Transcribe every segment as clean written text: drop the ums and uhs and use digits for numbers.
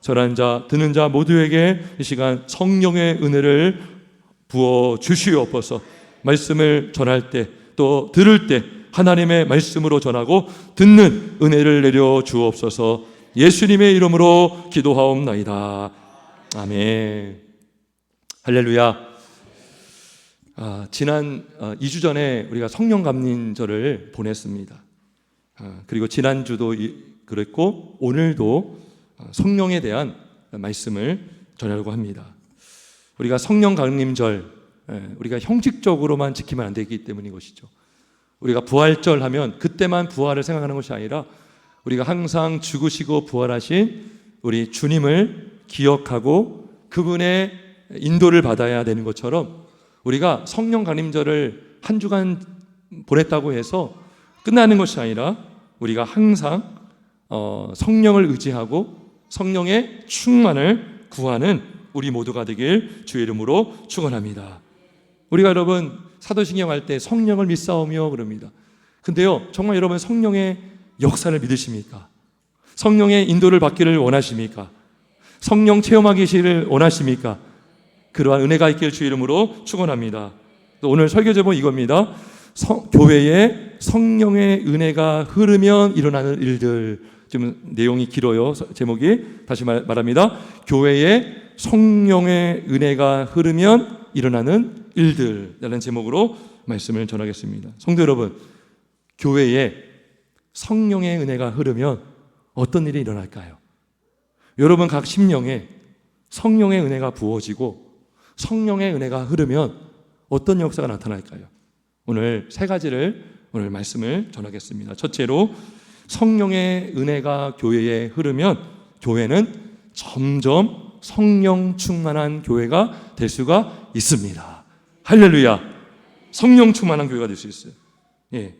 전하는 자, 듣는 자 모두에게 이 시간 성령의 은혜를 부어 주시옵소서. 말씀을 전할 때 또 들을 때 하나님의 말씀으로 전하고 듣는 은혜를 내려 주옵소서. 예수님의 이름으로 기도하옵나이다. 아멘. 할렐루야. 지난 2주 전에 우리가 성령 감림절을 보냈습니다. 그리고 지난주도 그랬고 오늘도 성령에 대한 말씀을 전하려고 합니다. 우리가 성령 감림절, 우리가 형식적으로만 지키면 안 되기 때문인 것이죠. 우리가 부활절 하면 그때만 부활을 생각하는 것이 아니라 우리가 항상 죽으시고 부활하신 우리 주님을 기억하고 그분의 인도를 받아야 되는 것처럼 우리가 성령 감림절을 한 주간 보냈다고 해서 끝나는 것이 아니라 우리가 항상 성령을 의지하고 성령의 충만을 구하는 우리 모두가 되길 주의 이름으로 축원합니다. 우리가 여러분 사도신경 할 때 성령을 믿사오며 그럽니다. 근데요, 정말 여러분 성령의 역사를 믿으십니까? 성령의 인도를 받기를 원하십니까? 성령 체험하기를 원하십니까? 그러한 은혜가 있길 주의 이름으로 축원합니다. 오늘 설교 제목 이겁니다. 교회에 성령의 은혜가 흐르면 일어나는 일들. 지금 내용이 길어요. 제목이 다시 말합니다. 교회에 성령의 은혜가 흐르면 일어나는 일들이라는 제목으로 말씀을 전하겠습니다. 성도 여러분, 교회에 성령의 은혜가 흐르면 어떤 일이 일어날까요? 여러분 각 심령에 성령의 은혜가 부어지고 성령의 은혜가 흐르면 어떤 역사가 나타날까요? 오늘 세 가지를 오늘 말씀을 전하겠습니다. 첫째로, 성령의 은혜가 교회에 흐르면 교회는 점점 성령 충만한 교회가 될 수가 있습니다. 할렐루야. 성령 충만한 교회가 될 수 있어요. 예.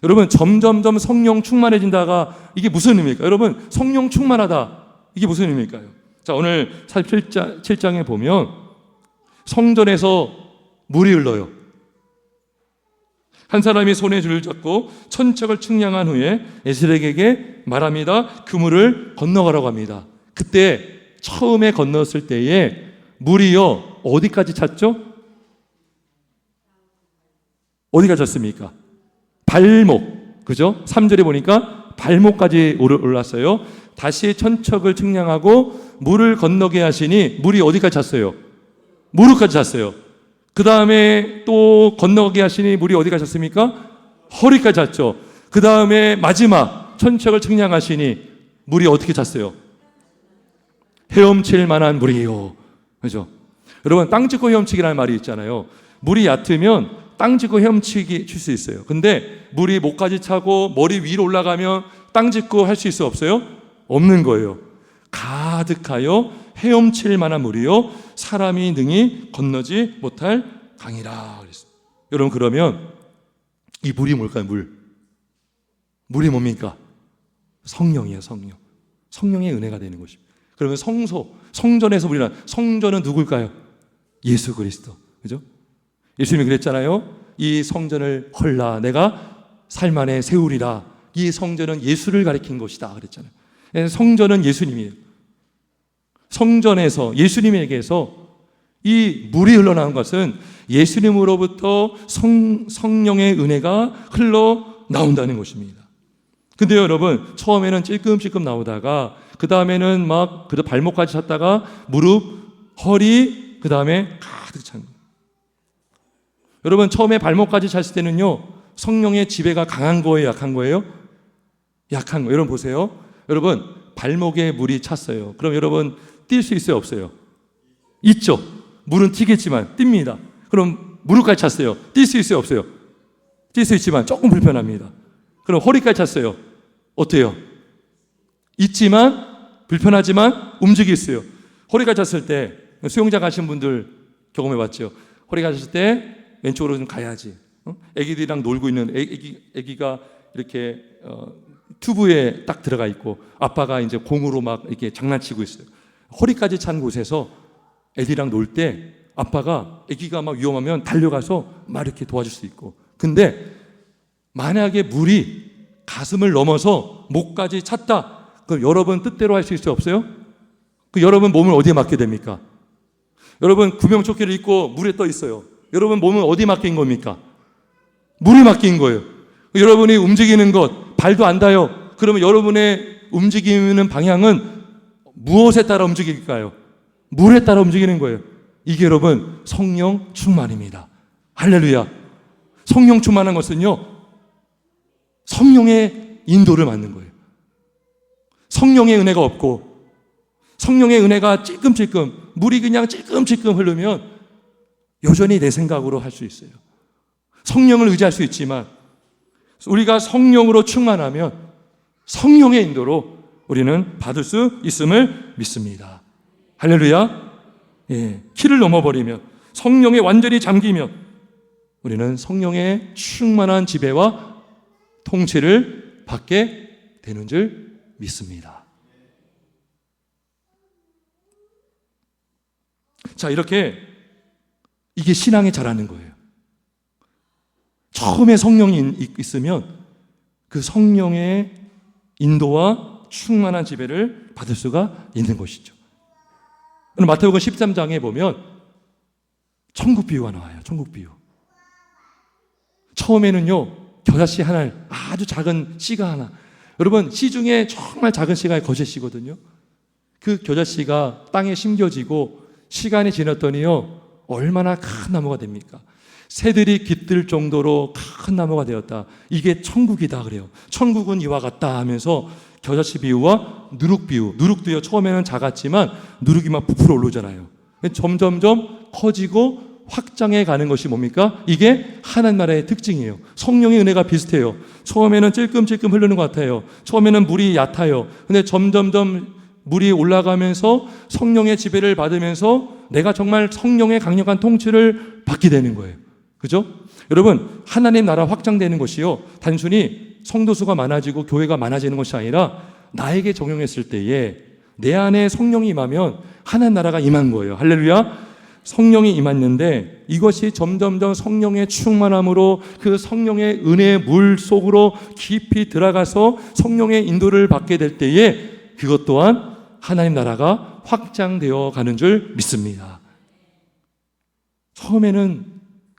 여러분, 점점점 성령 충만해진다가 이게 무슨 의미입니까? 여러분, 성령 충만하다, 이게 무슨 의미일까요? 자, 오늘 7장에 보면 성전에서 물이 흘러요. 한 사람이 손에 줄을 잡고 천척을 측량한 후에 에스겔에게 말합니다. 그 물을 건너가라고 합니다. 그때 처음에 건넜을 때에 물이요, 어디까지 찼죠? 어디까지 찼습니까? 발목, 그죠? 3절에 보니까 발목까지 올랐어요. 다시 천척을 측량하고 물을 건너게 하시니 물이 어디까지 찼어요? 무릎까지 찼어요. 그 다음에 또 건너게 하시니 물이 어디까지 찼습니까? 허리까지 찼죠. 그 다음에 마지막 천척을 측량하시니 물이 어떻게 찼어요? 헤엄칠 만한 물이요. 그죠? 여러분, 땅 짚고 헤엄치기라는 말이 있잖아요. 물이 얕으면 땅 짚고 헤엄치기 칠 수 있어요. 근데 물이 목까지 차고 머리 위로 올라가면 땅 짚고 할 수 있어요? 없어요? 없는 거예요. 가득하여 헤엄칠 만한 물이요, 사람이 능히 건너지 못할 강이라 그랬습니다. 여러분, 그러면 이 물이 뭘까요? 물이 뭡니까? 성령이에요. 성령의 은혜가 되는 것입니다. 그러면 성전에서 우리는, 성전은 누굴까요? 예수 그리스도. 그죠? 예수님이 그랬잖아요. 이 성전을 헐라 내가 살 안에 세우리라. 이 성전은 예수를 가리킨 것이다 그랬잖아요. 성전은 예수님이에요. 성전에서 예수님에게서 이 물이 흘러나온 것은 예수님으로부터 성령의 은혜가 흘러나온다는 것입니다. 근데 여러분, 처음에는 찔끔찔끔 나오다가 그 다음에는 막 발목까지 찼다가 무릎, 허리, 그 다음에 가득 찬 거예요. 여러분, 처음에 발목까지 찼을 때는요, 성령의 지배가 강한 거예요, 약한 거예요? 약한 거예요. 여러분 보세요. 여러분, 발목에 물이 찼어요. 그럼 여러분 뛸 수 있어요, 없어요? 있죠. 물은 튀겠지만 띱니다. 그럼 무릎까지 찼어요. 뛸 수 있어요, 없어요? 뛸 수 있지만 조금 불편합니다. 그럼 허리까지 찼어요. 어때요? 있지만 불편하지만 움직일 수 있어요. 허리까지 찼을 때, 수영장 가신 분들 경험해 봤죠? 허리가 찼을 때 왼쪽으로 좀 가야지. 애기들이랑 놀고 있는 애기가 이렇게 튜브에 딱 들어가 있고 아빠가 이제 공으로 막 이렇게 장난치고 있어요. 허리까지 찬 곳에서 애들이랑 놀 때 아빠가 애기가 막 위험하면 달려가서 막 이렇게 도와줄 수 있고, 근데 만약에 물이 가슴을 넘어서 목까지 찼다, 그럼 여러분 뜻대로 할 수 있어요? 없어요? 그 여러분 몸을 어디에 맡게 됩니까? 여러분 구명조끼를 입고 물에 떠 있어요. 여러분 몸은 어디에 맡긴 겁니까? 물에 맡긴 거예요. 여러분이 움직이는 것, 발도 안 닿아요. 그러면 여러분의 움직이는 방향은 무엇에 따라 움직일까요? 물에 따라 움직이는 거예요. 이게 여러분 성령 충만입니다. 할렐루야. 성령 충만한 것은요, 성령의 인도를 받는 거예요. 성령의 은혜가 없고 성령의 은혜가 찔끔찔끔, 물이 그냥 찔끔찔끔 흐르면 여전히 내 생각으로 할 수 있어요. 성령을 의지할 수 있지만 우리가 성령으로 충만하면 성령의 인도로 우리는 받을 수 있음을 믿습니다. 할렐루야. 예, 키를 넘어버리면, 성령에 완전히 잠기면 우리는 성령의 충만한 지배와 통치를 받게 되는 줄 믿습니다. 자, 이렇게 이게 신앙의 자라는 거예요. 처음에 성령이 있으면 그 성령의 인도와 충만한 지배를 받을 수가 있는 것이죠. 오늘 마태복음 13장에 보면 천국 비유가 나와요. 천국 비유. 처음에는요, 겨자씨 하나, 아주 작은 씨가 하나. 여러분, 씨 중에 정말 작은 씨가 거제씨거든요. 그 겨자씨가 땅에 심겨지고 시간이 지났더니요, 얼마나 큰 나무가 됩니까? 새들이 깃들 정도로 큰 나무가 되었다. 이게 천국이다 그래요. 천국은 이와 같다 하면서 겨자씨 비유와 누룩 비유. 누룩도요, 처음에는 작았지만 누룩이 막 부풀어 오르잖아요. 점점점 커지고 확장해 가는 것이 뭡니까? 이게 하나님 나라의 특징이에요. 성령의 은혜가 비슷해요. 처음에는 찔끔찔끔 흐르는 것 같아요. 처음에는 물이 얕아요. 근데 점점점 물이 올라가면서 성령의 지배를 받으면서 내가 정말 성령의 강력한 통치를 받게 되는 거예요. 그죠? 여러분, 하나님 나라 확장되는 것이요, 단순히 성도수가 많아지고 교회가 많아지는 것이 아니라 나에게 적용했을 때에 내 안에 성령이 임하면 하나님 나라가 임한 거예요. 할렐루야. 성령이 임했는데 이것이 점점점 성령의 충만함으로 그 성령의 은혜의 물 속으로 깊이 들어가서 성령의 인도를 받게 될 때에 그것 또한 하나님 나라가 확장되어 가는 줄 믿습니다. 처음에는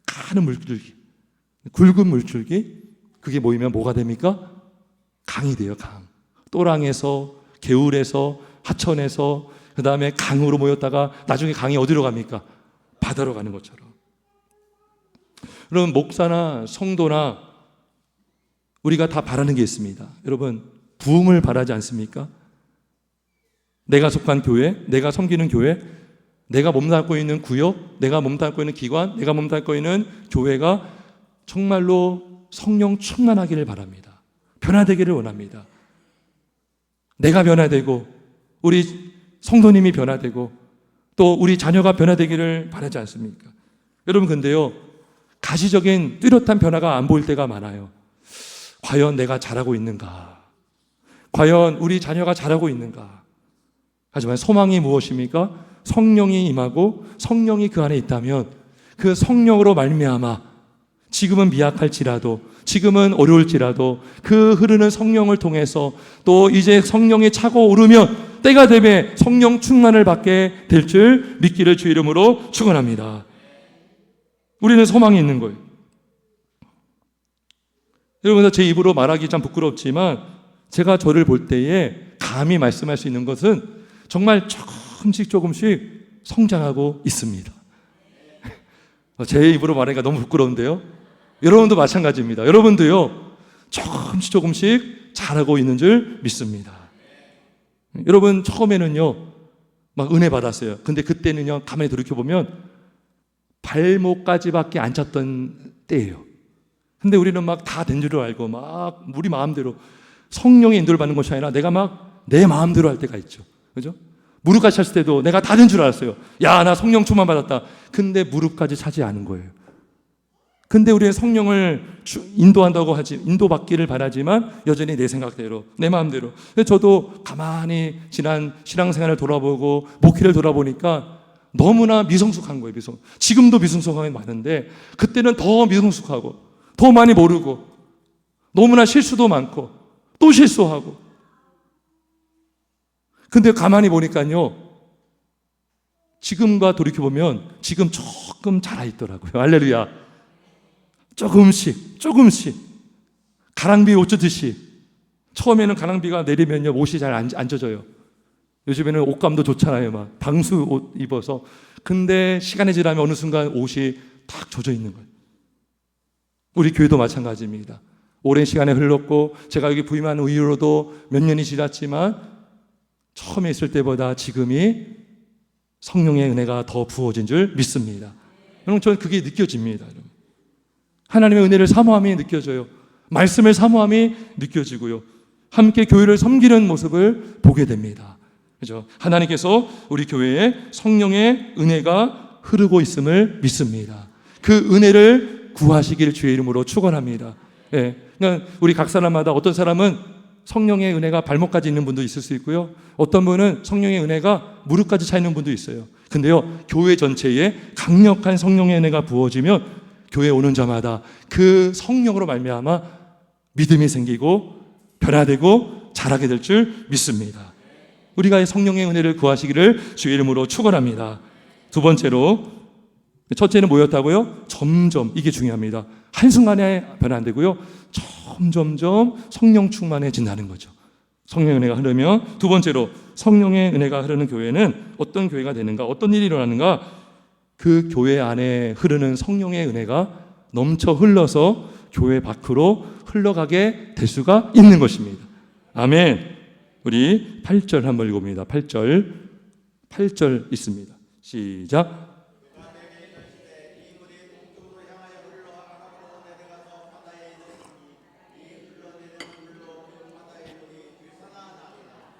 가는 물줄기, 굵은 물줄기, 그게 모이면 뭐가 됩니까? 강이 돼요. 강. 또랑에서, 개울에서, 하천에서, 그 다음에 강으로 모였다가 나중에 강이 어디로 갑니까? 바다로 가는 것처럼. 여러분, 목사나 성도나 우리가 다 바라는 게 있습니다. 여러분, 부흥을 바라지 않습니까? 내가 속한 교회, 내가 섬기는 교회, 내가 몸담고 있는 구역, 내가 몸담고 있는 기관, 내가 몸담고 있는 교회가 정말로 성령 충만하기를 바랍니다. 변화되기를 원합니다. 내가 변화되고 우리 성도님이 변화되고 또 우리 자녀가 변화되기를 바라지 않습니까? 여러분, 근데요, 가시적인 뚜렷한 변화가 안 보일 때가 많아요. 과연 내가 잘하고 있는가? 과연 우리 자녀가 잘하고 있는가? 하지만 소망이 무엇입니까? 성령이 임하고 성령이 그 안에 있다면 그 성령으로 말미암아 지금은 미약할지라도, 지금은 어려울지라도 그 흐르는 성령을 통해서 또 이제 성령이 차고 오르면 때가 되면 성령 충만을 받게 될 줄 믿기를 주 이름으로 축원합니다. 우리는 소망이 있는 거예요. 여러분, 제 입으로 말하기 참 부끄럽지만 제가 저를 볼 때에 감히 말씀할 수 있는 것은 정말 조금씩 성장하고 있습니다. 제 입으로 말하기가 너무 부끄러운데요. 여러분도 마찬가지입니다. 여러분도요, 조금씩 잘하고 있는 줄 믿습니다. 여러분, 처음에는요, 막 은혜 받았어요. 근데 그때는요, 가만히 돌이켜보면 발목까지밖에 안 찼던 때예요. 근데 우리는 막 다 된 줄 알고 막 우리 마음대로 성령의 인도를 받는 것이 아니라 내가 막 내 마음대로 할 때가 있죠. 그죠? 무릎까지 찼을 때도 내가 다 된 줄 알았어요. 야, 나 성령 충만 받았다. 근데 무릎까지 차지 않은 거예요. 근데 우리는 성령을 인도한다고 하지, 인도받기를 바라지만 여전히 내 생각대로, 내 마음대로. 근데 저도 가만히 지난 신앙생활을 돌아보고 목회를 돌아보니까 너무나 미성숙한 거예요. 지금도 미성숙함이 많은데 그때는 더 미성숙하고 더 많이 모르고 너무나 실수도 많고 또 실수하고 근데 가만히 보니까요, 지금과 돌이켜보면 지금 조금 자라있더라고요. 할렐루야. 조금씩 가랑비 옷 젖듯이. 처음에는 가랑비가 내리면요, 옷이 잘 안 젖어요. 요즘에는 옷감도 좋잖아요. 막 방수 옷 입어서. 근데 시간이 지나면 어느 순간 옷이 탁 젖어 있는 거예요. 우리 교회도 마찬가지입니다. 오랜 시간에 흘렀고 제가 여기 부임한 이후로도 몇 년이 지났지만 처음에 있을 때보다 지금이 성령의 은혜가 더 부어진 줄 믿습니다. 여러분, 저는 그게 느껴집니다. 여러분. 하나님의 은혜를 사모함이 느껴져요. 말씀을 사모함이 느껴지고요. 함께 교회를 섬기는 모습을 보게 됩니다. 그죠? 하나님께서 우리 교회에 성령의 은혜가 흐르고 있음을 믿습니다. 그 은혜를 구하시길 주의 이름으로 축원합니다. 예. 그러니까 우리 각 사람마다 어떤 사람은 성령의 은혜가 발목까지 있는 분도 있을 수 있고요. 어떤 분은 성령의 은혜가 무릎까지 차 있는 분도 있어요. 근데요, 교회 전체에 강력한 성령의 은혜가 부어지면 교회에 오는 자마다 그 성령으로 말미암아 믿음이 생기고 변화되고 자라게 될 줄 믿습니다. 우리가 성령의 은혜를 구하시기를 주의 이름으로 축원합니다. 두 번째로, 첫째는 뭐였다고요? 점점, 이게 중요합니다. 한순간에 변화 안 되고요, 점점점 성령 충만해진다는 거죠. 성령의 은혜가 흐르면. 두 번째로, 성령의 은혜가 흐르는 교회는 어떤 교회가 되는가, 어떤 일이 일어나는가? 그 교회 안에 흐르는 성령의 은혜가 넘쳐 흘러서 교회 밖으로 흘러가게 될 수가 있는 것입니다. 아멘. 우리 8절 한번 읽어봅니다. 8절 있습니다. 시작.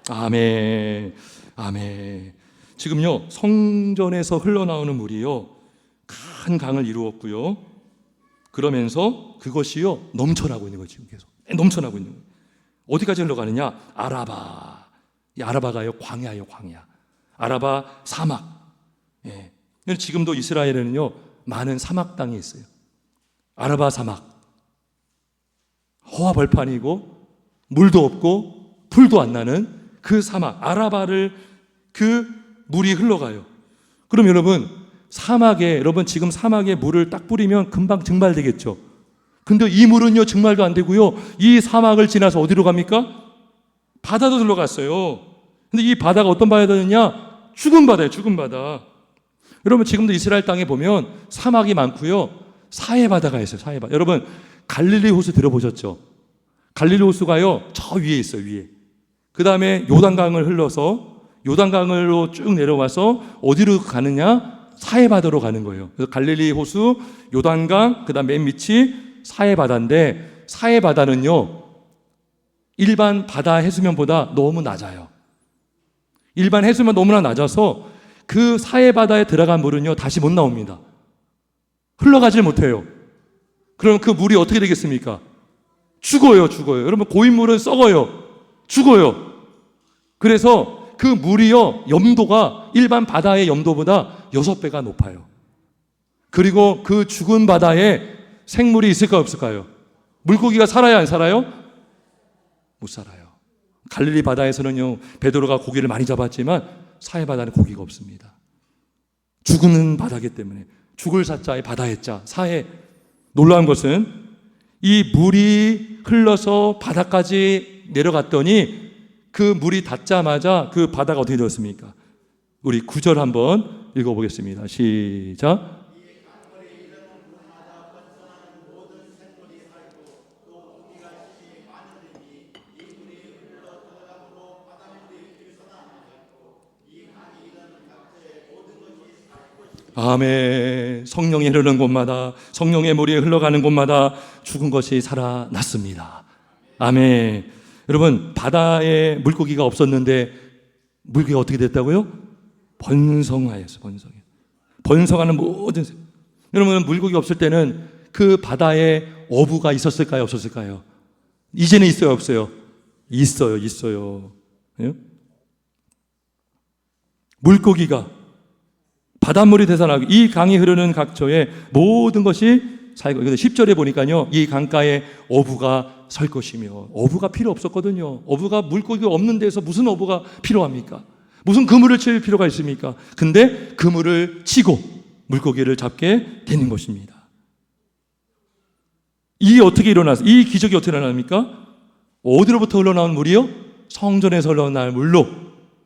아멘. 아멘. 지금요, 성전에서 흘러나오는 물이요, 큰 강을 이루었고요. 그러면서 그것이요, 넘쳐나고 있는 거죠. 계속 넘쳐나고 있는 거예요. 어디까지 흘러가느냐? 아라바. 이 아라바가요, 광야예요, 광야. 아라바 사막. 예. 지금도 이스라엘에는요, 많은 사막 땅이 있어요. 아라바 사막. 허와 벌판이고 물도 없고 풀도 안 나는 그 사막, 아라바를 그 물이 흘러가요. 그럼 여러분, 여러분 지금 사막에 물을 딱 뿌리면 금방 증발되겠죠. 근데 이 물은요, 증발도 안 되고요, 이 사막을 지나서 어디로 갑니까? 바다도 들어갔어요. 근데 이 바다가 어떤 바다느냐? 죽은 바다예요, 죽은 바다. 여러분, 지금도 이스라엘 땅에 보면 사막이 많고요, 사해 바다가 있어요, 사해 바다. 여러분, 갈릴리 호수 들어보셨죠? 갈릴리 호수가요, 저 위에 있어요, 위에. 그 다음에 요단강을 흘러서 요단강으로 쭉 내려와서 어디로 가느냐? 사해바다로 가는 거예요. 그래서 갈릴리 호수, 요단강, 그 다음 맨 밑이 사해바다인데, 사해바다는요, 일반 바다 해수면보다 너무 낮아요. 일반 해수면 너무나 낮아서 그 사해바다에 들어간 물은요, 다시 못 나옵니다. 흘러가질 못해요. 그럼 그 물이 어떻게 되겠습니까? 죽어요. 여러분, 고인물은 썩어요. 죽어요. 그래서 그 물이요, 염도가 일반 바다의 염도보다 6배가 높아요. 그리고 그 죽은 바다에 생물이 있을까 없을까요? 물고기가 살아요, 안 살아요? 못 살아요. 갈릴리 바다에서는요, 베드로가 고기를 많이 잡았지만 사해 바다는 고기가 없습니다. 죽은 바다이기 때문에. 죽을 사자의 바다의 자, 사해. 놀라운 것은 이 물이 흘러서 바다까지 내려갔더니 그 물이 닿자마자 그 바다가 어떻게 되었습니까? 우리 9절 한번 읽어보겠습니다. 시작. 아멘. 성령이 흐르는 곳마다, 성령의 물이 흘러가는 곳마다 죽은 것이 살아났습니다. 아멘. 여러분, 바다에 물고기가 없었는데 물고기가 어떻게 됐다고요? 번성하였어요. 번성하는 모든. 여러분, 물고기 없을 때는 그 바다에 어부가 있었을까요? 없었을까요? 이제는 있어요, 없어요? 있어요. 예? 물고기가 바닷물이 되살아나고 이 강이 흐르는 각처에 모든 것이 살고, 10절에 보니까요, 이 강가에 어부가 설 것이며. 어부가 필요 없었거든요. 어부가 물고기가 없는 데서 무슨 어부가 필요합니까? 무슨 그물을 칠 필요가 있습니까? 근데 그물을 치고 물고기를 잡게 되는 것입니다. 이 기적이 어떻게 일어납니까? 어디로부터 흘러나온 물이요? 성전에서 흘러나온 물로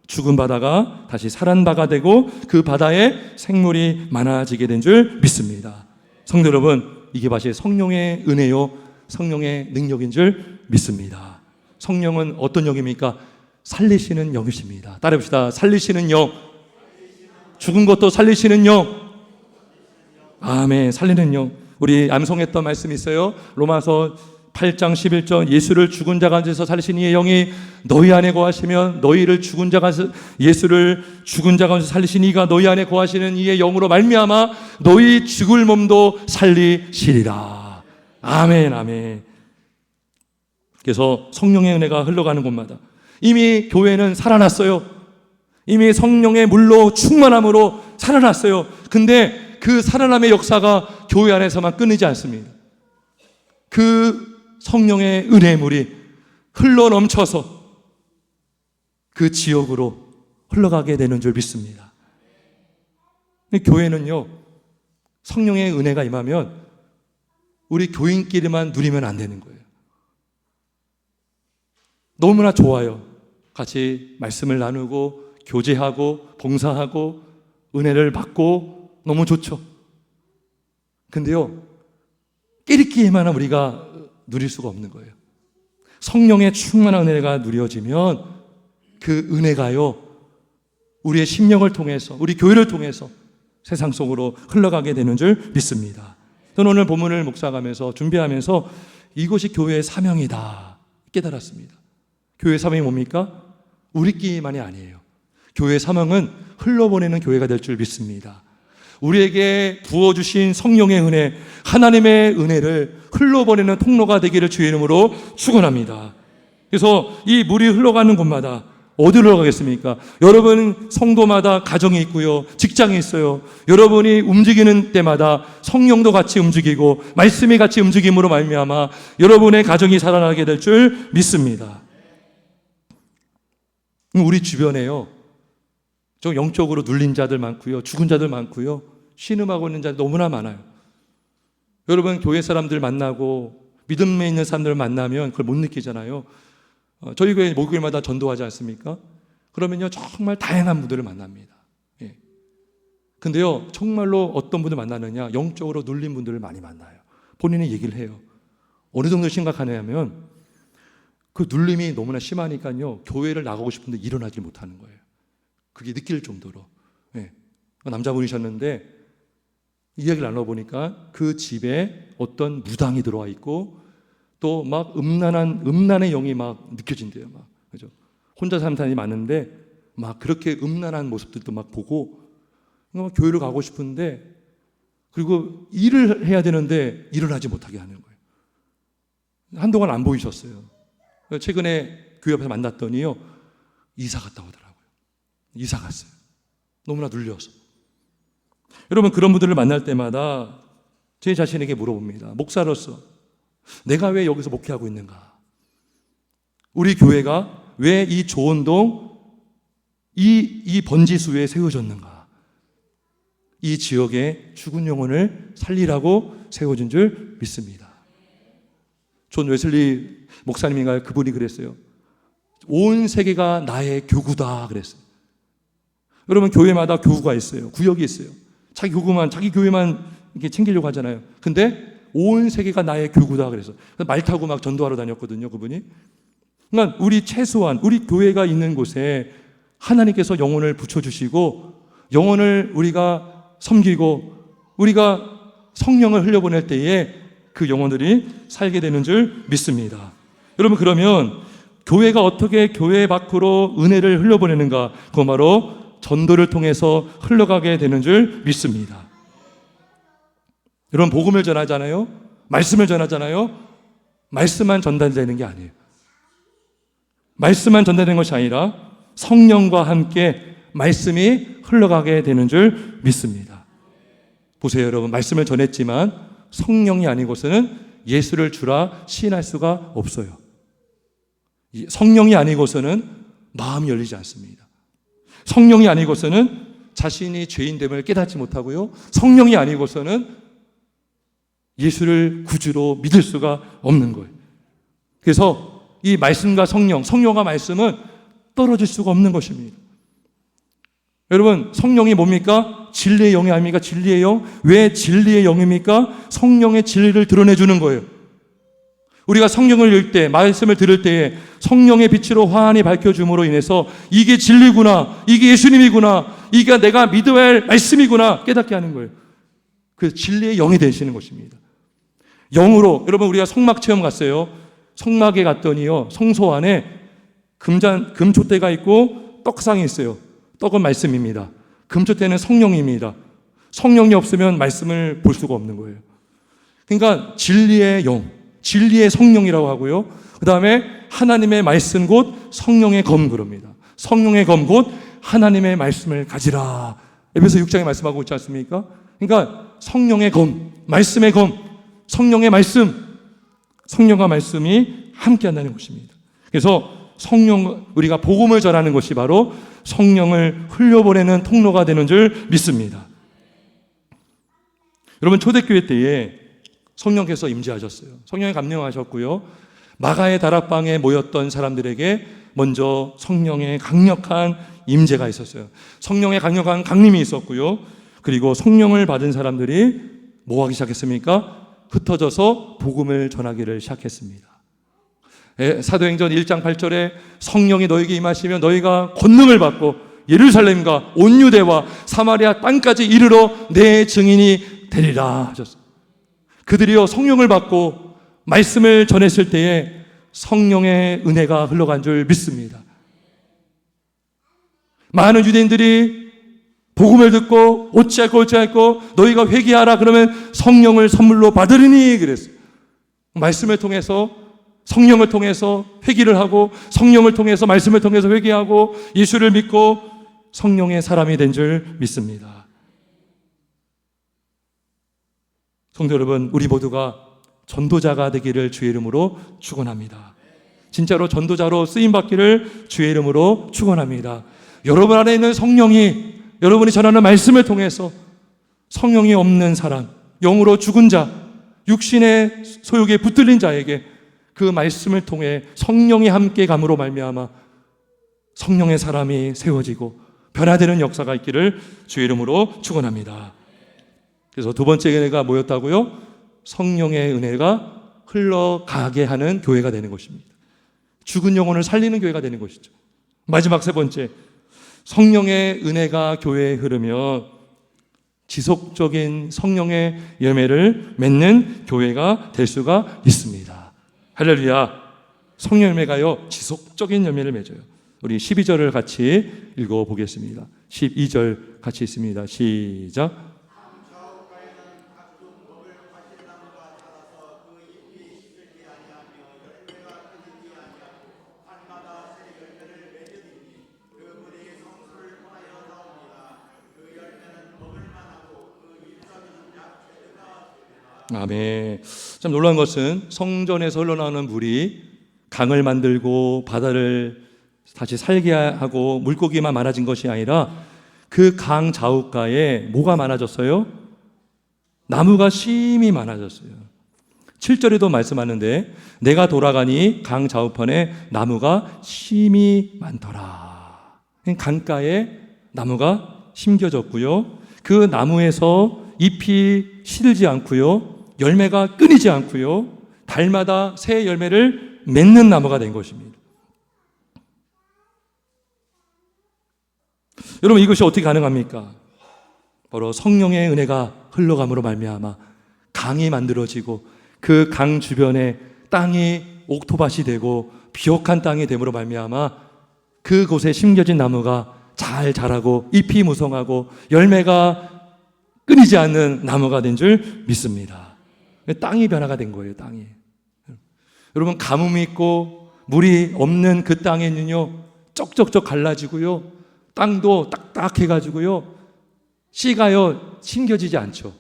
죽은 바다가 다시 살한 바가 되고 그 바다에 생물이 많아지게 된 줄 믿습니다. 성도 여러분, 이게 바로 성령의 은혜요, 성령의 능력인 줄 믿습니다. 성령은 어떤 영입니까? 살리시는 영이십니다. 따라해봅시다. 살리시는 영. 죽은 것도 살리시는 영. 아멘. 살리는 영. 우리 암송했던 말씀이 있어요. 로마서 8장 11절, 예수를 죽은 자 가운데서 살리신 이의 영이 너희 안에 거하시면 너희를 예수를 죽은 자 가운데서 살리신 이가 너희 안에 거하시는 이의 영으로 말미암아 너희 죽을 몸도 살리시리라. 아멘, 아멘. 그래서 성령의 은혜가 흘러가는 곳마다 이미 교회는 살아났어요. 이미 성령의 물로 충만함으로 살아났어요. 근데 그 살아남의 역사가 교회 안에서만 끊이지 않습니다. 그 성령의 은혜의 물이 흘러 넘쳐서 그 지역으로 흘러가게 되는 줄 믿습니다. 교회는요, 성령의 은혜가 임하면 우리 교인끼리만 누리면 안 되는 거예요. 너무나 좋아요. 같이 말씀을 나누고 교제하고 봉사하고 은혜를 받고 너무 좋죠. 근데요, 끼리끼리만 우리가 누릴 수가 없는 거예요. 성령의 충만한 은혜가 누려지면 그 은혜가요, 우리의 심령을 통해서, 우리 교회를 통해서 세상 속으로 흘러가게 되는 줄 믿습니다. 저는 오늘 본문을 묵상하면서 준비하면서 이것이 교회의 사명이다 깨달았습니다. 교회의 사명이 뭡니까? 우리끼리만이 아니에요. 교회의 사명은 흘러보내는 교회가 될 줄 믿습니다. 우리에게 부어주신 성령의 은혜, 하나님의 은혜를 흘러보내는 통로가 되기를 주의 이름으로 축원합니다. 그래서 이 물이 흘러가는 곳마다 어디로 흘러가겠습니까? 여러분 성도마다 가정이 있고요, 직장이 있어요. 여러분이 움직이는 때마다 성령도 같이 움직이고 말씀이 같이 움직임으로 말미암아 여러분의 가정이 살아나게 될 줄 믿습니다. 우리 주변에요, 좀 영적으로 눌린 자들 많고요, 죽은 자들 많고요, 신음하고 있는 자들 너무나 많아요. 여러분 교회 사람들 만나고 믿음에 있는 사람들을 만나면 그걸 못 느끼잖아요. 저희 교회 목요일마다 전도하지 않습니까? 그러면요 정말 다양한 분들을 만납니다. 예. 근데요 정말로 어떤 분들 만나느냐, 영적으로 눌린 분들을 많이 만나요. 본인이 얘기를 해요. 어느 정도 심각하냐면 그 눌림이 너무나 심하니까요 교회를 나가고 싶은데 일어나지 못하는 거예요. 그게 느낄 정도로. 예. 남자분이셨는데 이야기를 나눠보니까 그 집에 어떤 무당이 들어와 있고 또 막 음란의 영이 막 느껴진대요. 막. 그죠? 혼자 사는 사람이 많은데 막 그렇게 음란한 모습들도 막 보고 막 교회를 가고 싶은데 그리고 일을 해야 되는데 일어나지 못하게 하는 거예요. 한동안 안 보이셨어요. 최근에 교회 앞에서 만났더니요 이사 갔다 오더라고요. 이사 갔어요. 너무나 눌려서. 여러분 그런 분들을 만날 때마다 제 자신에게 물어봅니다. 목사로서 내가 왜 여기서 목회하고 있는가? 우리 교회가 왜 이 조원동 이 번지수에 세워졌는가? 이 지역의 죽은 영혼을 살리라고 세워진 줄 믿습니다. 존 웨슬리 목사님인가요? 그분이 그랬어요. 온 세계가 나의 교구다 그랬어요. 여러분 교회마다 교구가 있어요. 구역이 있어요. 자기 교회만 이렇게 챙기려고 하잖아요. 근데 온 세계가 나의 교구다 그래서 말 타고 막 전도하러 다녔거든요, 그분이. 그러니까 우리 최소한 우리 교회가 있는 곳에 하나님께서 영혼을 붙여주시고 영혼을 우리가 섬기고 우리가 성령을 흘려보낼 때에 그 영혼들이 살게 되는 줄 믿습니다. 여러분 그러면 교회가 어떻게 교회 밖으로 은혜를 흘려보내는가? 그건 바로 전도를 통해서 흘러가게 되는 줄 믿습니다. 여러분 복음을 전하잖아요. 말씀을 전하잖아요. 말씀만 전달되는 게 아니에요. 말씀만 전달되는 것이 아니라 성령과 함께 말씀이 흘러가게 되는 줄 믿습니다. 보세요 여러분, 말씀을 전했지만 성령이 아니고서는 예수를 주라 시인할 수가 없어요. 성령이 아니고서는 마음이 열리지 않습니다. 성령이 아니고서는 자신이 죄인됨을 깨닫지 못하고요. 성령이 아니고서는 예수를 구주로 믿을 수가 없는 거예요. 그래서 이 말씀과 성령과 말씀은 떨어질 수가 없는 것입니다. 여러분, 성령이 뭡니까? 진리의 영이 아닙니까? 진리의 영. 왜 진리의 영입니까? 성령의 진리를 드러내주는 거예요. 우리가 성경을 읽을 때, 말씀을 들을 때에 성령의 빛으로 환히 밝혀줌으로 인해서 이게 진리구나, 이게 예수님이구나, 이게 내가 믿어야 할 말씀이구나 깨닫게 하는 거예요. 그 진리의 영이 되시는 것입니다. 영으로, 여러분 우리가 성막 체험 갔어요. 성막에 갔더니요, 성소 안에 금촛대가 있고 떡상이 있어요. 떡은 말씀입니다. 금촛대는 성령입니다. 성령이 없으면 말씀을 볼 수가 없는 거예요. 그러니까 진리의 영, 진리의 성령이라고 하고요. 그 다음에 하나님의 말씀 곧 성령의 검 그럽니다. 성령의 검 곧 하나님의 말씀을 가지라. 에베소 6장에 말씀하고 있지 않습니까? 그러니까 성령의 검, 말씀의 검, 성령의 말씀, 성령과 말씀이 함께 한다는 것입니다. 그래서 우리가 복음을 전하는 것이 바로 성령을 흘려보내는 통로가 되는 줄 믿습니다. 여러분, 초대교회 때에 성령께서 임재하셨어요. 성령에 감명하셨고요. 마가의 다락방에 모였던 사람들에게 먼저 성령의 강력한 임재가 있었어요. 성령의 강력한 강림이 있었고요. 그리고 성령을 받은 사람들이 뭐 하기 시작했습니까? 흩어져서 복음을 전하기를 시작했습니다. 사도행전 1장 8절에 성령이 너에게 임하시면 너희가 권능을 받고 예루살렘과 온 유대와 사마리아 땅까지 이르러 내 증인이 되리라 하셨어요. 그들이요, 성령을 받고 말씀을 전했을 때에 성령의 은혜가 흘러간 줄 믿습니다. 많은 유대인들이 복음을 듣고 어찌할꼬 너희가 회개하라 그러면 성령을 선물로 받으리니 그랬어요. 말씀을 통해서, 성령을 통해서 회개를 하고, 성령을 통해서 말씀을 통해서 회개하고 예수를 믿고 성령의 사람이 된 줄 믿습니다. 성도 여러분, 우리 모두가 전도자가 되기를 주의 이름으로 축원합니다. 진짜로 전도자로 쓰임받기를 주의 이름으로 축원합니다. 여러분 안에 있는 성령이 여러분이 전하는 말씀을 통해서 성령이 없는 사람, 영으로 죽은 자, 육신의 소욕에 붙들린 자에게 그 말씀을 통해 성령이 함께 감으로 말미암아 성령의 사람이 세워지고 변화되는 역사가 있기를 주의 이름으로 축원합니다. 그래서 두 번째 은혜가 뭐였다고요? 성령의 은혜가 흘러가게 하는 교회가 되는 것입니다. 죽은 영혼을 살리는 교회가 되는 것이죠. 마지막 세 번째, 성령의 은혜가 교회에 흐르며 지속적인 성령의 열매를 맺는 교회가 될 수가 있습니다. 할렐루야. 성령 열매가요, 지속적인 열매를 맺어요. 우리 12절을 같이 읽어보겠습니다. 12절 같이 있습니다. 시작. 아멘. 참 놀라운 것은 성전에서 흘러나오는 물이 강을 만들고 바다를 다시 살게 하고 물고기만 많아진 것이 아니라 그 강 좌우가에 뭐가 많아졌어요? 나무가 심히 많아졌어요. 7절에도 말씀하는데 내가 돌아가니 강 좌우편에 나무가 심히 많더라. 강가에 나무가 심겨졌고요. 그 나무에서 잎이 시들지 않고요. 열매가 끊이지 않고요. 달마다 새 열매를 맺는 나무가 된 것입니다. 여러분, 이것이 어떻게 가능합니까? 바로 성령의 은혜가 흘러감으로 말미암아 강이 만들어지고 그 강 주변에 땅이 옥토밭이 되고 비옥한 땅이 됨으로 말미암아 그곳에 심겨진 나무가 잘 자라고 잎이 무성하고 열매가 끊이지 않는 나무가 된 줄 믿습니다. 땅이 변화가 된 거예요, 땅이. 여러분, 가뭄이 있고 물이 없는 그 땅에는요, 쩍쩍쩍 갈라지고요, 땅도 딱딱해가지고요, 씨가요, 심겨지지 않죠.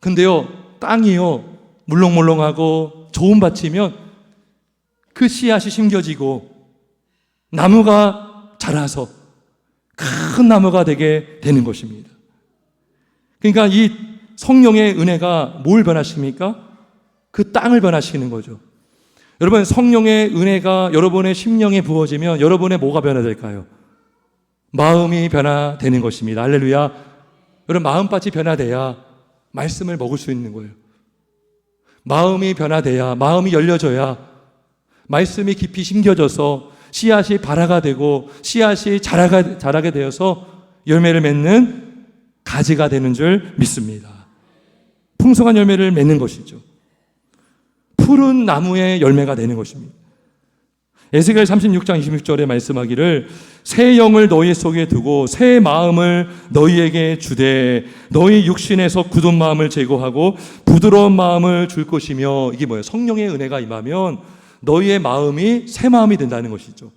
근데요, 땅이요, 물렁물렁하고 좋은 밭이면 그 씨앗이 심겨지고 나무가 자라서 큰 나무가 되게 되는 것입니다. 그러니까 이 성령의 은혜가 뭘 변화시킵니까? 그 땅을 변화시키는 거죠. 여러분, 성령의 은혜가 여러분의 심령에 부어지면 여러분의 뭐가 변화될까요? 마음이 변화되는 것입니다. 할렐루야. 여러분, 마음밭이 변화돼야 말씀을 먹을 수 있는 거예요. 마음이 변화돼야, 마음이 열려져야 말씀이 깊이 심겨져서 씨앗이 발화가 되고 씨앗이 자라게 되어서 열매를 맺는 가지가 되는 줄 믿습니다. 풍성한 열매를 맺는 것이죠. 푸른 나무의 열매가 되는 것입니다. 에스겔 36장 26절에 말씀하기를 새 영을 너희 속에 두고 새 마음을 너희에게 주되 너희 육신에서 굳은 마음을 제거하고 부드러운 마음을 줄 것이며, 이게 뭐예요? 성령의 은혜가 임하면 너희의 마음이 새 마음이 된다는 것이죠.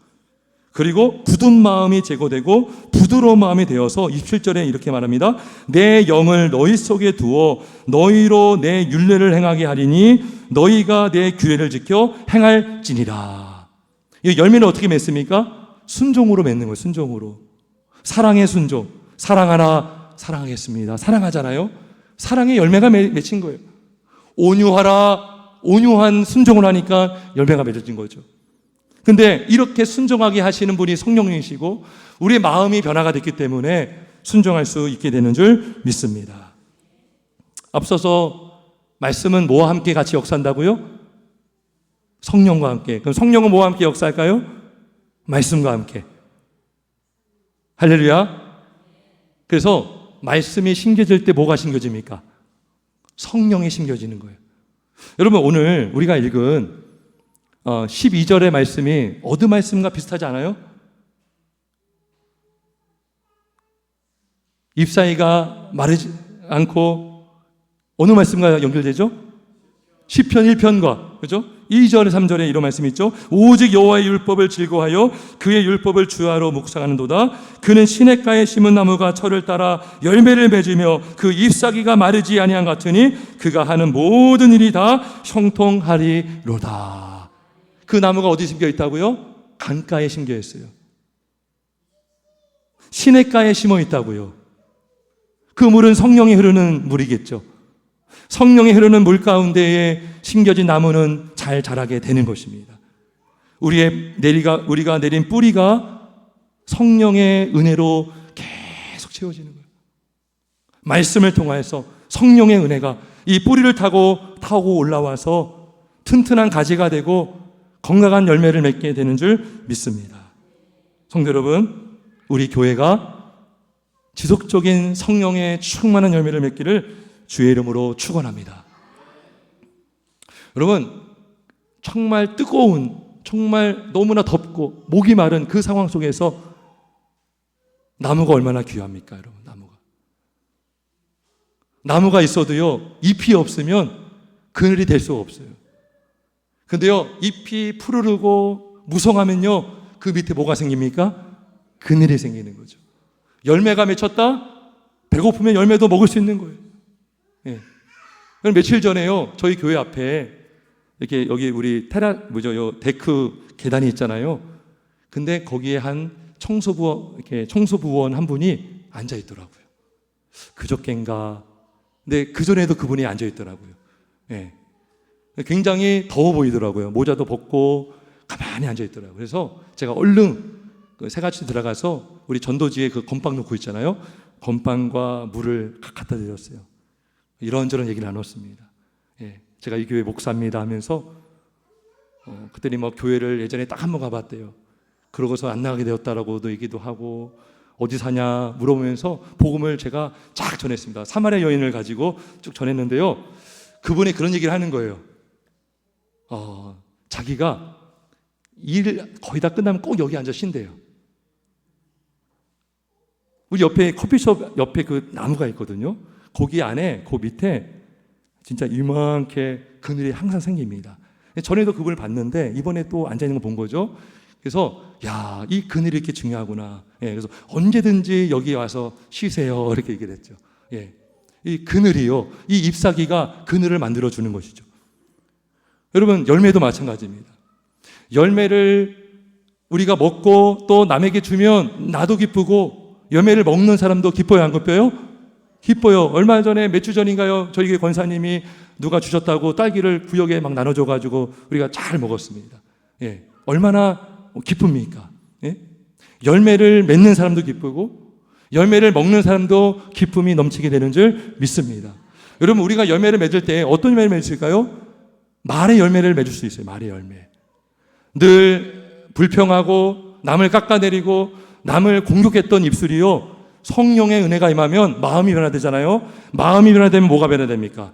그리고 굳은 마음이 제거되고 부드러운 마음이 되어서 27절에 이렇게 말합니다. 내 영을 너희 속에 두어 너희로 내 율례를 행하게 하리니 너희가 내 규례를 지켜 행할지니라. 이 열매는 어떻게 맺습니까? 순종으로 맺는 거예요. 순종으로. 사랑의 순종. 사랑하라, 사랑하겠습니다. 사랑하잖아요. 사랑의 열매가 맺힌 거예요. 온유하라, 온유한 순종을 하니까 열매가 맺어진 거죠. 근데 이렇게 순종하게 하시는 분이 성령님이시고 우리의 마음이 변화가 됐기 때문에 순종할 수 있게 되는 줄 믿습니다. 앞서서 말씀은 뭐와 함께 같이 역사한다고요? 성령과 함께. 그럼 성령은 뭐와 함께 역사할까요? 말씀과 함께. 할렐루야. 그래서 말씀이 심겨질 때 뭐가 심겨집니까? 성령이 심겨지는 거예요. 여러분, 오늘 우리가 읽은 12절의 말씀이 어느 말씀과 비슷하지 않아요? 잎사귀가 마르지 않고 어느 말씀과 연결되죠? 시편 1편과, 그죠? 2절, 3절에 이런 말씀이 있죠. 오직 여호와의 율법을 즐거워하여 그의 율법을 주야로 묵상하는도다. 그는 시냇가에 심은 나무가 철을 따라 열매를 맺으며 그 잎사귀가 마르지 아니한 같으니 그가 하는 모든 일이 다 형통하리로다. 그 나무가 어디 심겨 있다고요? 강가에 심겨 있어요. 시냇가에 심어 있다고요. 그 물은 성령이 흐르는 물이겠죠. 성령이 흐르는 물 가운데에 심겨진 나무는 잘 자라게 되는 것입니다. 우리가 내린 뿌리가 성령의 은혜로 계속 채워지는 거예요. 말씀을 통하여서 성령의 은혜가 이 뿌리를 타고 올라와서 튼튼한 가지가 되고 건강한 열매를 맺게 되는 줄 믿습니다. 성도 여러분, 우리 교회가 지속적인 성령의 충만한 열매를 맺기를 주의 이름으로 축원합니다. 여러분, 정말 뜨거운, 정말 너무나 덥고 목이 마른 그 상황 속에서 나무가 얼마나 귀합니까, 여러분? 나무가 있어도요, 잎이 없으면 그늘이 될 수가 없어요. 근데요, 잎이 푸르르고 무성하면요, 그 밑에 뭐가 생깁니까? 그늘이 생기는 거죠. 열매가 맺혔다? 배고프면 열매도 먹을 수 있는 거예요. 예. 며칠 전에요, 저희 교회 앞에 이렇게 여기 우리 요 데크 계단이 있잖아요. 근데 거기에 한 청소부원 한 분이 앉아 있더라고요. 그저껜가. 근데 그전에도 그분이 앉아 있더라고요. 예. 굉장히 더워 보이더라고요. 모자도 벗고 가만히 앉아 있더라고요. 그래서 제가 얼른 새같이 들어가서 우리 전도지에 그 건빵 놓고 있잖아요. 건빵과 물을 갖다 드렸어요. 이런저런 얘기를 나눴습니다. 예. 제가 이 교회 목사입니다 하면서 그랬더니 뭐 교회를 예전에 딱 한 번 가봤대요. 그러고서 안 나가게 되었다라고도 얘기도 하고 어디 사냐 물어보면서 복음을 제가 쫙 전했습니다. 사마리아 여인을 가지고 쭉 전했는데요. 그분이 그런 얘기를 하는 거예요. 자기가 일 거의 다 끝나면 꼭 여기 앉아 쉰대요. 우리 옆에 커피숍 옆에 그 나무가 있거든요. 거기 안에 그 밑에 진짜 이만하게 그늘이 항상 생깁니다. 전에도 그분을 봤는데 이번에 또 앉아 있는 거 본 거죠. 그래서 야, 이 그늘이 이렇게 중요하구나. 예, 그래서 언제든지 여기 와서 쉬세요. 이렇게 얘기를 했죠. 예, 이 그늘이요, 이 잎사귀가 그늘을 만들어 주는 것이죠. 여러분, 열매도 마찬가지입니다. 열매를 우리가 먹고 또 남에게 주면 나도 기쁘고, 열매를 먹는 사람도 기뻐요, 안 기뻐요? 기뻐요. 얼마 전에, 몇 주 전인가요? 저희 교회 권사님이 누가 주셨다고 딸기를 구역에 막 나눠줘가지고 우리가 잘 먹었습니다. 예, 얼마나 기쁩니까? 예? 열매를 맺는 사람도 기쁘고, 열매를 먹는 사람도 기쁨이 넘치게 되는 줄 믿습니다. 여러분, 우리가 열매를 맺을 때 어떤 열매를 맺을까요? 말의 열매를 맺을 수 있어요. 말의 열매. 늘 불평하고 남을 깎아내리고 남을 공격했던 입술이요, 성령의 은혜가 임하면 마음이 변화되잖아요. 마음이 변화되면 뭐가 변화됩니까?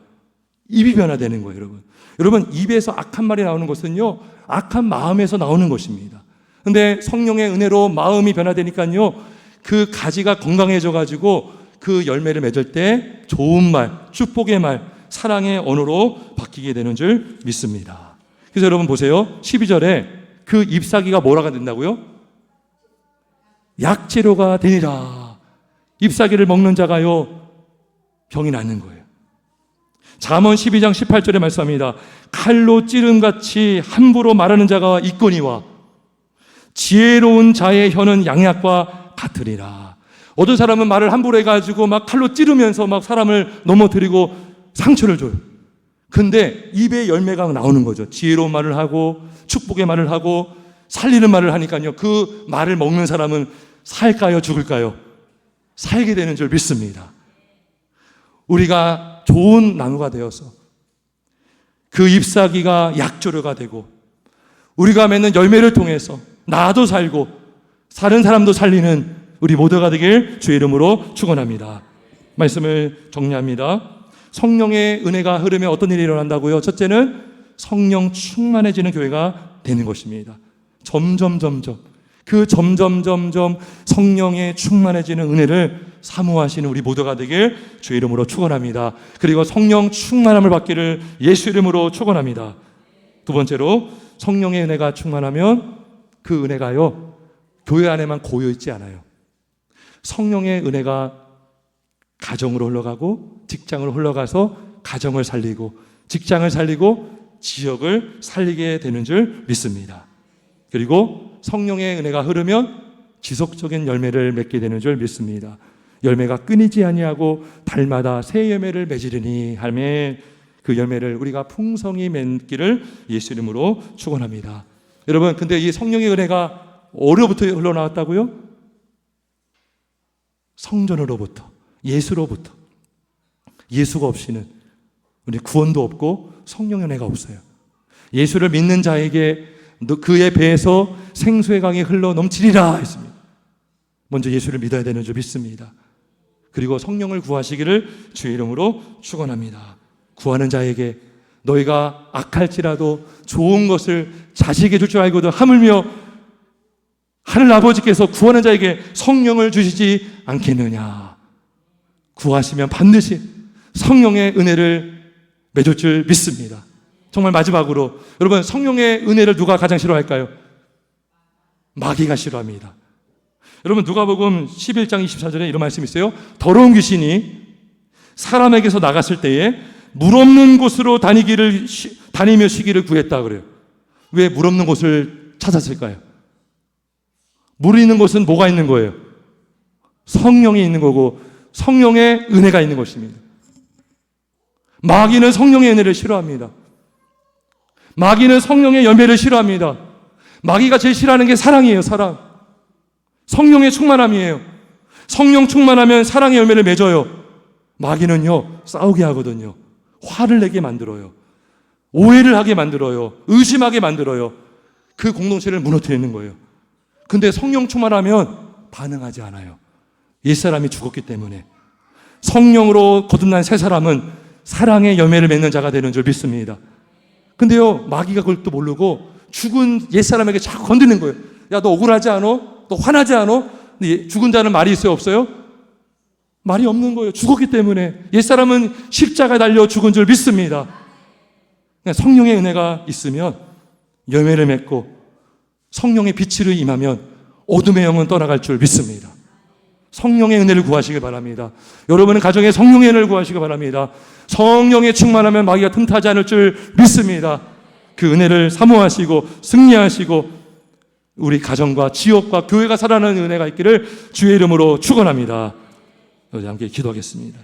입이 변화되는 거예요, 여러분. 여러분, 입에서 악한 말이 나오는 것은요, 악한 마음에서 나오는 것입니다. 근데 성령의 은혜로 마음이 변화되니까요, 그 가지가 건강해져 가지고 그 열매를 맺을 때 좋은 말, 축복의 말, 사랑의 언어로 바뀌게 되는 줄 믿습니다. 그래서 여러분 보세요. 12절에 그 잎사귀가 뭐라가 된다고요? 약재료가 되니라. 잎사귀를 먹는 자가요, 병이 낫는 거예요. 잠언 12장 18절에 말씀합니다. 칼로 찌름같이 함부로 말하는 자가 있거니와 지혜로운 자의 혀는 양약과 같으리라. 어떤 사람은 말을 함부로 해가지고 막 칼로 찌르면서 막 사람을 넘어뜨리고 상처를 줘요. 근데 입에 열매가 나오는 거죠. 지혜로운 말을 하고 축복의 말을 하고 살리는 말을 하니까요, 그 말을 먹는 사람은 살까요, 죽을까요? 살게 되는 줄 믿습니다. 우리가 좋은 나무가 되어서 그 잎사귀가 약조류가 되고, 우리가 맺는 열매를 통해서 나도 살고 다른 사람도 살리는 우리 모두가 되길 주의 이름으로 축원합니다. 말씀을 정리합니다. 성령의 은혜가 흐르면 어떤 일이 일어난다고요? 첫째는 성령 충만해지는 교회가 되는 것입니다. 점점 성령의 충만해지는 은혜를 사모하시는 우리 모두가 되길 주의 이름으로 축원합니다. 그리고 성령 충만함을 받기를 예수 이름으로 축원합니다. 두 번째로, 성령의 은혜가 충만하면 그 은혜가요, 교회 안에만 고여 있지 않아요. 성령의 은혜가 가정으로 흘러가고 직장으로 흘러가서 가정을 살리고 직장을 살리고 지역을 살리게 되는 줄 믿습니다. 그리고 성령의 은혜가 흐르면 지속적인 열매를 맺게 되는 줄 믿습니다. 열매가 끊이지 아니하고 달마다 새 열매를 맺으리니 하며, 그 열매를 우리가 풍성히 맺기를 예수 이름으로 축원합니다. 여러분, 근데 이 성령의 은혜가 어디로부터 흘러나왔다고요? 성전으로부터, 예수로부터. 예수가 없이는 우리 구원도 없고 성령의 은혜가 없어요. 예수를 믿는 자에게 그의 배에서 생수의 강이 흘러 넘치리라 했습니다. 먼저 예수를 믿어야 되는 줄 믿습니다. 그리고 성령을 구하시기를 주의 이름으로 축원합니다. 구하는 자에게 너희가 악할지라도 좋은 것을 자식에게 줄 줄 알고도 하물며 하늘 아버지께서 구하는 자에게 성령을 주시지 않겠느냐. 구하시면 반드시 성령의 은혜를 맺을 줄 믿습니다. 정말 마지막으로, 여러분, 성령의 은혜를 누가 가장 싫어할까요? 마귀가 싫어합니다. 여러분, 누가복음 11장 24절에 이런 말씀이 있어요. 더러운 귀신이 사람에게서 나갔을 때에 물 없는 곳으로 다니며 쉬기를 구했다 그래요. 왜 물 없는 곳을 찾았을까요? 물 있는 곳은 뭐가 있는 거예요? 성령이 있는 거고 성령의 은혜가 있는 것입니다. 마귀는 성령의 은혜를 싫어합니다. 마귀는 성령의 열매를 싫어합니다. 마귀가 제일 싫어하는 게 사랑이에요. 사랑. 성령의 충만함이에요. 성령 충만하면 사랑의 열매를 맺어요. 마귀는요, 싸우게 하거든요. 화를 내게 만들어요. 오해를 하게 만들어요. 의심하게 만들어요. 그 공동체를 무너뜨리는 거예요. 근데 성령 충만하면 반응하지 않아요. 옛사람이 죽었기 때문에. 성령으로 거듭난 새 사람은 사랑의 열매를 맺는 자가 되는 줄 믿습니다. 근데요, 마귀가 그걸 또 모르고 죽은 옛사람에게 자꾸 건드는 거예요. 야, 너 억울하지 않아? 너 화나지 않아? 근데 죽은 자는 말이 있어요, 없어요? 말이 없는 거예요. 죽었기 때문에. 옛사람은 십자가에 달려 죽은 줄 믿습니다. 성령의 은혜가 있으면 열매를 맺고 성령의 빛으로 임하면 어둠의 영은 떠나갈 줄 믿습니다. 성령의 은혜를 구하시길 바랍니다. 여러분은 가정에 성령의 은혜를 구하시길 바랍니다. 성령에 충만하면 마귀가 틈타지 않을 줄 믿습니다. 그 은혜를 사모하시고 승리하시고 우리 가정과 지역과 교회가 살아나는 은혜가 있기를 주의 이름으로 축원합니다. 우리 함께 기도하겠습니다.